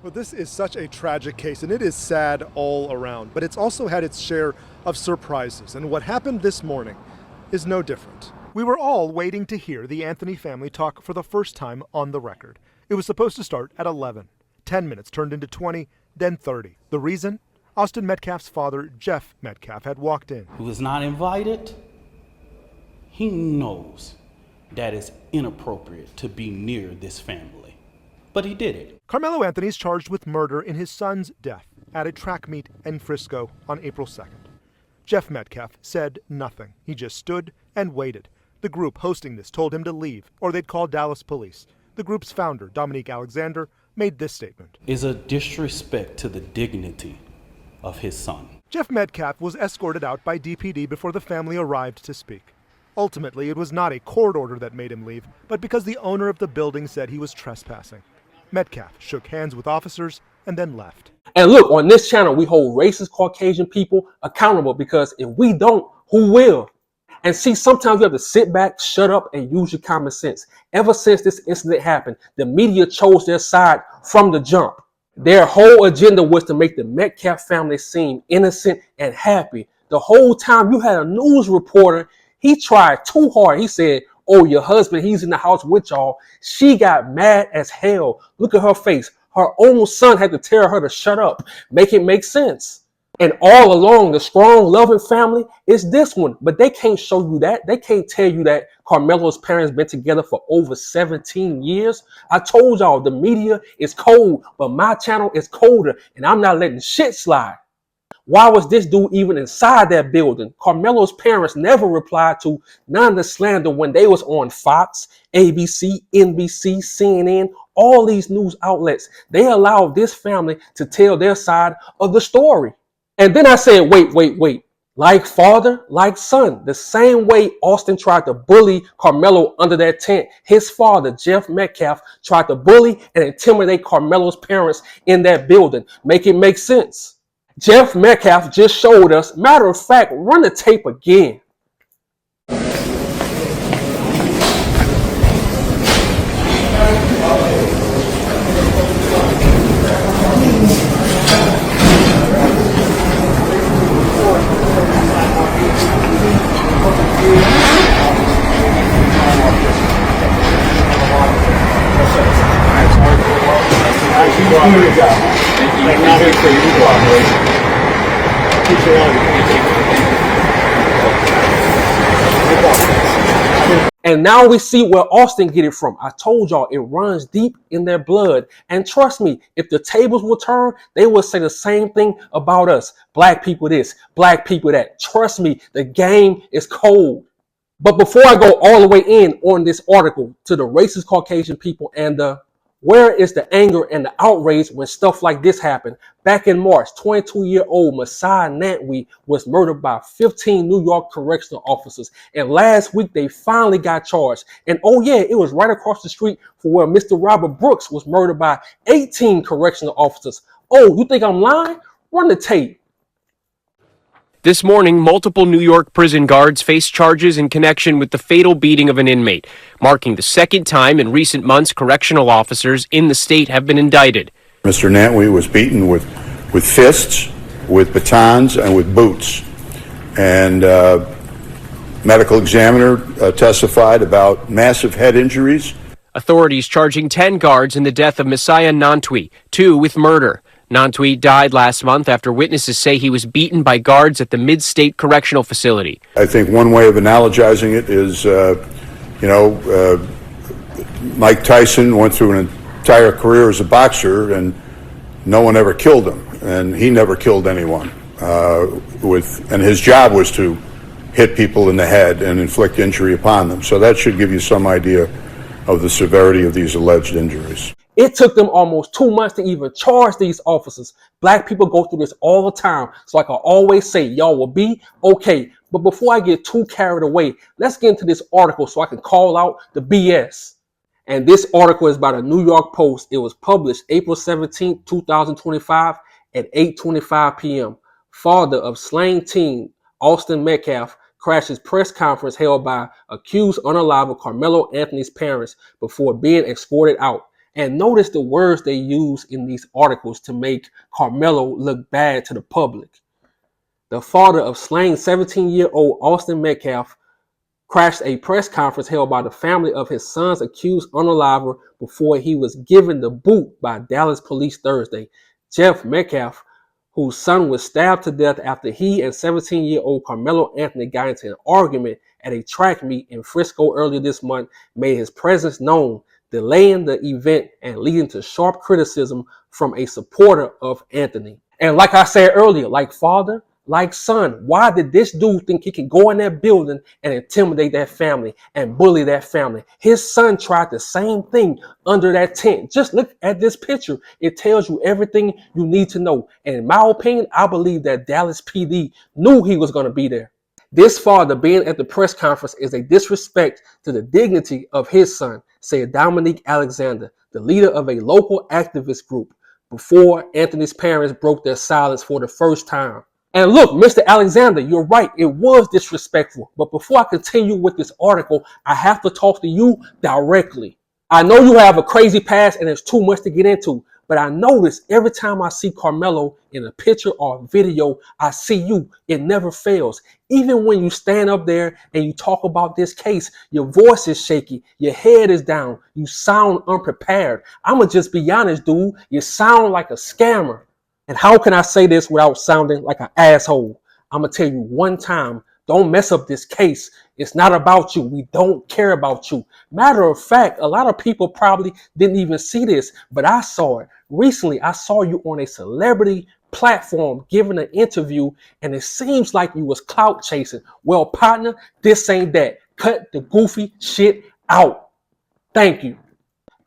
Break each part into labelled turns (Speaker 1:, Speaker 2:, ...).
Speaker 1: Well, this is such a tragic case, and it is sad all around, but it's also had its share of surprises, and what happened this morning is no different. We were all waiting to hear the Anthony family talk for the first time on the record. It was supposed to start at 11. 10 minutes turned into 20, then 30. The reason? Austin Metcalf's father, Jeff Metcalf, had walked in.
Speaker 2: Who was not invited, he knows that it's inappropriate to be near this family. But he did it.
Speaker 1: Karmelo Anthony is charged with murder in his son's death at a track meet in Frisco on April 2nd. Jeff Metcalf said nothing. He just stood and waited. The group hosting this told him to leave, or they'd call Dallas police. The group's founder, Dominique Alexander, made this statement.
Speaker 2: Is a disrespect to the dignity of his son.
Speaker 1: Jeff Metcalf was escorted out by DPD before the family arrived to speak. Ultimately, it was not a court order that made him leave, but because the owner of the building said he was trespassing. Metcalf shook hands with officers and then left.
Speaker 3: And look, on this channel, we hold racist Caucasian people accountable, because if we don't, who will? And see, sometimes you have to sit back, shut up, and use your common sense. Ever since this incident happened, the media chose their side from the jump. Their whole agenda was to make the Metcalf family seem innocent and happy. The whole time you had a news reporter, he tried too hard. He said, "Oh, your husband, he's in the house with y'all." She got mad as hell. Look at her face. Her own son had to tell her to shut up. Make it make sense. And all along, the strong, loving family is this one. But they can't show you that. They can't tell you that Karmelo's parents been together for over 17 years. I told y'all the media is cold, but my channel is colder, and I'm not letting shit slide. Why was this dude even inside that building? Karmelo's parents never replied to none of the slander when they was on Fox, ABC, NBC, CNN, all these news outlets. They allowed this family to tell their side of the story. And then I said, wait. Like father, like son. The same way Austin tried to bully Karmelo under that tent, his father, Jeff Metcalf, tried to bully and intimidate Karmelo's parents in that building. Make it make sense. Jeff Metcalf just showed us. Matter of fact, run the tape again. And now we see where Austin get it from. I told y'all it runs deep in their blood. And trust me, if the tables will turn, they will say the same thing about us. Black people this, black people that. Trust me, the game is cold. But before I go all the way in on this article to the racist Caucasian people and the where is the anger and the outrage when stuff like this happened? Back in March, 22-year-old Messiah Nantwi was murdered by 15 New York correctional officers. And last week, they finally got charged. And oh yeah, it was right across the street from where Mr. Robert Brooks was murdered by 18 correctional officers. Oh, you think I'm lying? Run the tape.
Speaker 4: This morning, multiple New York prison guards faced charges in connection with the fatal beating of an inmate, marking the second time in recent months correctional officers in the state have been indicted.
Speaker 5: Mr. Nantwi was beaten with fists, with batons, and with boots. And medical examiner testified about massive head injuries.
Speaker 4: Authorities charging 10 guards in the death of Messiah Nantwi, 2 with murder. Nantwi died last month after witnesses say he was beaten by guards at the Mid-State Correctional Facility.
Speaker 5: I think one way of analogizing it is, Mike Tyson went through an entire career as a boxer and no one ever killed him, and he never killed anyone. And his job was to hit people in the head and inflict injury upon them. So that should give you some idea of the severity of these alleged injuries.
Speaker 3: It took them almost 2 months to even charge these officers. Black people go through this all the time. So like I always say, y'all will be okay. But before I get too carried away, let's get into this article so I can call out the BS. And this article is by the New York Post. It was published April 17, 2025 at 8:25 p.m. Father of slain teen Austin Metcalf crashes press conference held by accused unalive Karmelo Anthony's parents before being escorted out. And notice the words they use in these articles to make Karmelo look bad to the public. The father of slain 17-year-old Austin Metcalf crashed a press conference held by the family of his son's accused unaliver before he was given the boot by Dallas police Thursday. Jeff Metcalf, whose son was stabbed to death after he and 17-year-old Karmelo Anthony got into an argument at a track meet in Frisco earlier this month, made his presence known, delaying the event and leading to sharp criticism from a supporter of Anthony. And like I said earlier, like father, like son, why did this dude think he can go in that building and intimidate that family and bully that family? His son tried the same thing under that tent. Just look at this picture. It tells you everything you need to know. And in my opinion, I believe that Dallas PD knew he was going to be there. This father being at the press conference is a disrespect to the dignity of his son, said Dominique Alexander, the leader of a local activist group, before Anthony's parents broke their silence for the first time. And look, Mr. Alexander, you're right. It was disrespectful. But before I continue with this article, I have to talk to you directly. I know you have a crazy past and there's too much to get into, but I notice every time I see Karmelo in a picture or a video, I see you. It never fails. Even when you stand up there and you talk about this case, your voice is shaky, your head is down, you sound unprepared. I'ma just be honest, dude. You sound like a scammer. And how can I say this without sounding like an asshole? I'm going to tell you one time, don't mess up this case. It's not about you. We don't care about you. Matter of fact, a lot of people probably didn't even see this, but I saw it. Recently, I saw you on a celebrity platform giving an interview, and it seems like you was clout chasing. Well, partner, this ain't that. Cut the goofy shit out. Thank you.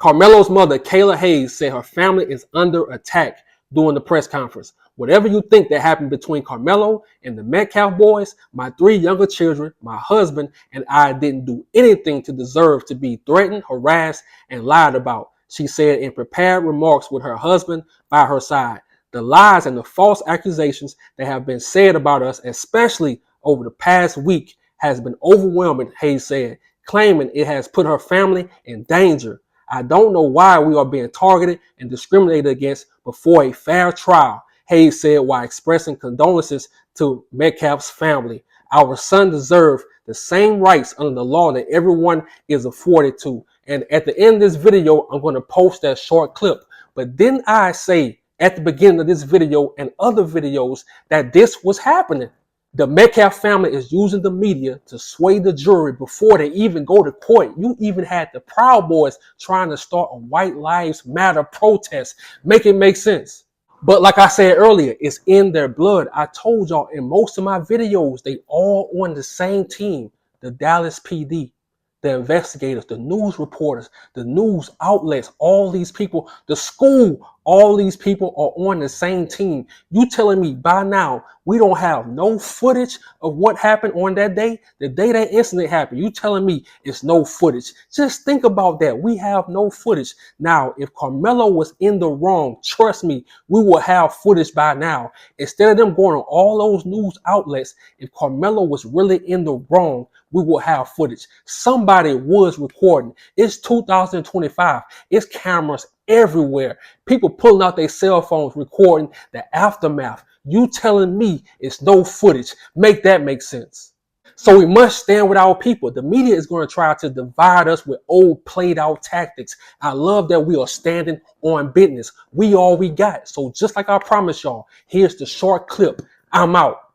Speaker 3: Karmelo's mother, Kayla Hayes, said her family is under attack during the press conference. Whatever you think that happened between Karmelo and the Metcalf boys, my 3 younger children, my husband, and I didn't do anything to deserve to be threatened, harassed, and lied about, she said in prepared remarks with her husband by her side. The lies and the false accusations that have been said about us, especially over the past week, has been overwhelming, Hayes said, claiming it has put her family in danger. I don't know why we are being targeted and discriminated against before a fair trial, Hayes said while expressing condolences to Metcalf's family. Our son deserves the same rights under the law that everyone is afforded to. And at the end of this video, I'm going to post that short clip. But didn't I say at the beginning of this video and other videos that this was happening? The Metcalf family is using the media to sway the jury before they even go to court. You even had the Proud Boys trying to start a White Lives Matter protest. Make it make sense. But like I said earlier, it's in their blood. I told y'all in most of my videos, they all on the same team. The Dallas PD, the investigators, the news reporters, the news outlets, all these people, the school, all these people are on the same team. You telling me by now we don't have no footage of what happened on that day? The day that incident happened, you telling me it's no footage. Just think about that. We have no footage. Now, if Karmelo was in the wrong, trust me, we will have footage by now. Instead of them going on all those news outlets, if Karmelo was really in the wrong, we will have footage. Somebody was recording. It's 2025. It's cameras everywhere. People pulling out their cell phones, recording the aftermath. You telling me it's no footage. Make that make sense. So we must stand with our people. The media is going to try to divide us with old played out tactics. I love that we are standing on business. We all we got. So just like I promised y'all, here's the short clip. I'm out.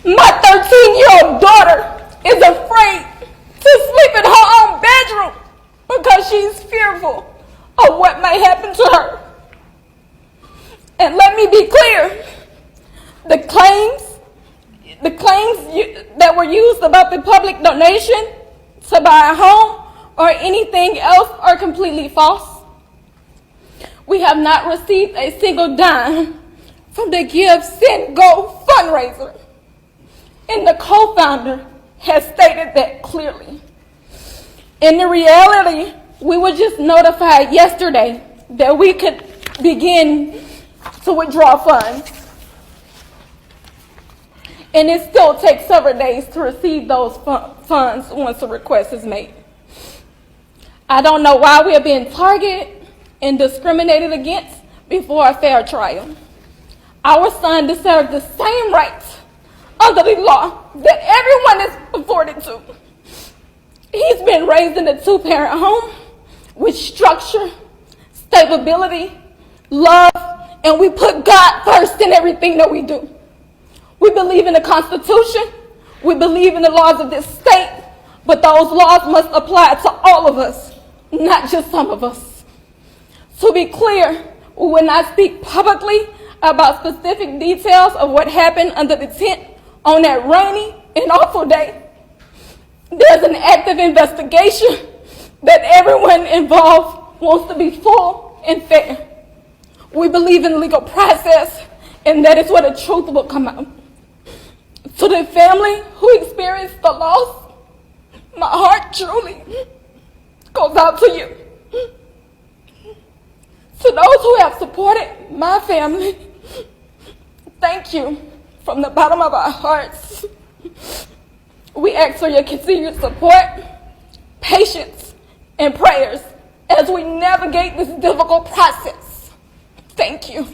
Speaker 6: My 13-year-old daughter is afraid to sleep in her own bedroom because she's fearful of what may happen to her. And let me be clear, the claims that were used about the public donation to buy a home or anything else are completely false. We have not received a single dime from the Give, Send, Go fundraiser. And the co-founder has stated that clearly. In the reality, we were just notified yesterday that we could begin to withdraw funds. And it still takes several days to receive those funds once a request is made. I don't know why we are being targeted and discriminated against before a fair trial. Our son deserves the same rights under the law that everyone is afforded to. He's been raised in a two-parent home with structure, stability, love, and we put God first in everything that we do. We believe in the Constitution, we believe in the laws of this state, but those laws must apply to all of us, not just some of us. To be clear, we will not speak publicly about specific details of what happened under the tent on that rainy and awful day. There's an active investigation that everyone involved wants to be full and fair. We believe in legal process, and that is where the truth will come out. To the family who experienced the loss, my heart truly goes out to you. To those who have supported my family, thank you from the bottom of our hearts. We ask for your continued support, patience, and prayers as we navigate this difficult process. Thank you.